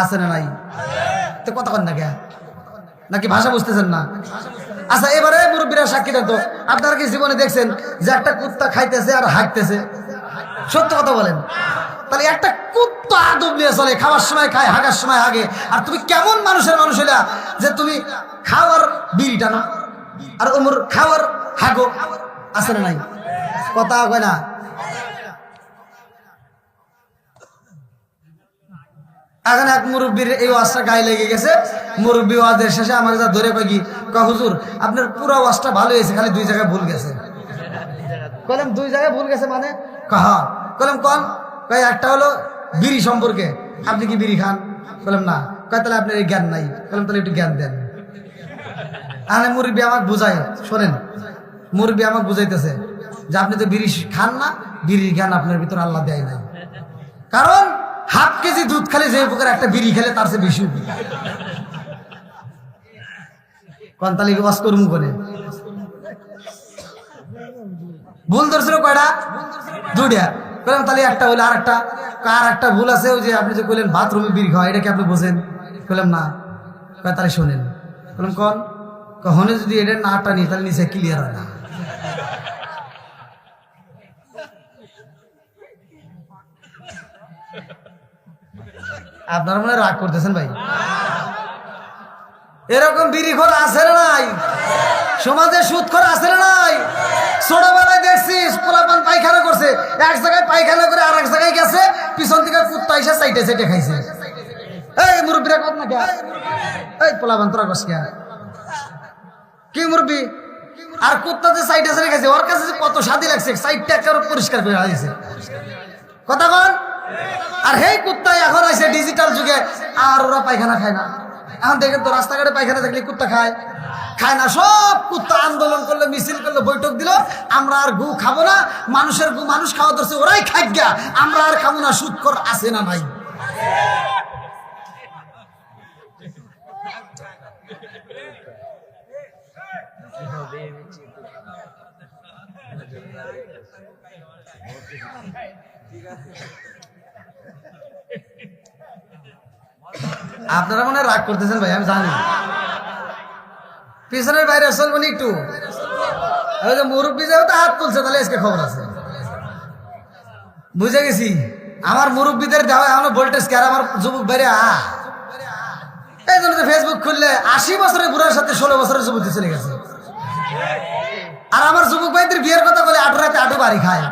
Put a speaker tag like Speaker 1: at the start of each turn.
Speaker 1: আছে না নাই? তো কথা কন না কে, নাকি ভাষা বুঝতেছেন না? আচ্ছা এবারে মুরব্বীরা সাক্ষী দেন তো, আপনারা কি জীবনে দেখছেন যে একটা কুত্তা খাইতেছে আর হাঁটতেছে? সত্য কথা বলেন। তাহলে একটা কুত্তা আদব নিয়ে চলে, খাওয়ার সময় খায়, হাগার সময় হাগে, আর তুমি কেমন মানুষের মানুষ হইলা যে তুমি খাওয়ার বিড়ি টানো আর ওমর খাওয়ার হাগো? আছে না নাই? কথা কয় না। এখন এক মুরব্বীর এই ওয়াজটা গায়ে লেগে গেছে। মুরব্বী ওয়াজের শেষে আমার যা ধরে কয় কি, হুজুর আপনার পুরো ওয়াজটা ভালো হয়েছে, খালি 2 জায়গায় ভুল গেছে। কলম 2 জায়গায় ভুল গেছে মানে? হ্যাঁ। কলম কোন? কয় একটা হলো বিড়ি সম্পর্কে, আপনি কি বিড়ি খান? বললাম না। কয় তাহলে আপনার এই জ্ঞান নাই। বললাম তাহলে একটু জ্ঞান দেন। তাহলে মুরব্বী আমাকে বুঝায়, শোনেন, মুরব্বী আমাকে বুঝাইতেছে যে আপনি তো বিড়ি খান না, বিড়ির জ্ঞান আপনার ভিতর আল্লাহ দেয় নাই। কারণ ½ কেজি দুধ খালি যে উপকার, একটা বিড়ি খেলে তার চেয়ে বেশি উপকার। কোন তালি ওয়াজ করুম কোনে? ভুল ধরছিল কয়টা? 2টা। বললাম তাহলে একটা হইলে আর একটা ভুল আছে, ওই যে আপনি যে কইলেন বাথরুমে বিড়ি খাওয়া, এটা কি আপনি বোঝেন? বললাম না। কয় তাহলে শোনেন। বললাম কোন? কখনো যদি এটা না টানি তাহলে নিচে ক্লিয়ার হয় না। আপনারা মনে রাগ করতেছেন ভাই? এরকম বিড়িখোর আছে না নাই? সমাজে সুদখোর আছে না নাই? ছোটবেলায় দেখছিস পোলাপান পায়খানা করছে, এক জায়গায় পায়খানা করে আর এক জায়গায় গেছে, পিছন থেকে কুত্তা এসে চাইটে চাইটে খাইছে। এই মুরব্বীরা কত না কে? এই পোলাপান তোরা কস কে? কি মুরব্বী? আর কুত্তা যে চাইটে চাইটে খাইছে, ওর কাছে কত শান্তি লাগছে, সাইডটা একেবারে পরিষ্কার করে হারিয়েছে। কথা কন? আর হেই কুত্তা এখন আছে ডিজিটাল যুগে, আর ওরা পায়খানা খায় না। এখন দেখেন তো রাস্তাঘাটে পায়খানা দেখলে কুত্তা খায়? খায় না। সব কুত্তা আন্দোলন করলো, মিছিল করলো, বৈঠক দিল, আমরা আর গু খাবো না, মানুষের গু মানুষ খাওয়া ধরছে, ওরাই খাই গা, আমরা আর খাবো না। সুদখোর আছে না নাই? আপনারা মনে রাগ করতেছেন ভাই, আমি জানি। পিছনের বাইরে চলবো না একটু? মুরব্বী যেহেতু হাত তুলছে, তাহলে আজকে খবর আছে। বুঝে গেছি। আমার মুরব্বীদের দেওয়া এখনো ভোল্টেজ কে, আর আমার যুবক বাইরে এই জন্য ফেসবুক খুললে 80 বছরের বুড়ার সাথে 16 বছরের যুবতী চলে গেছে। আর আমার যুবক ভাইদের বিয়ের কথা বলে 8 রাতে 8 বাড়ি খায়।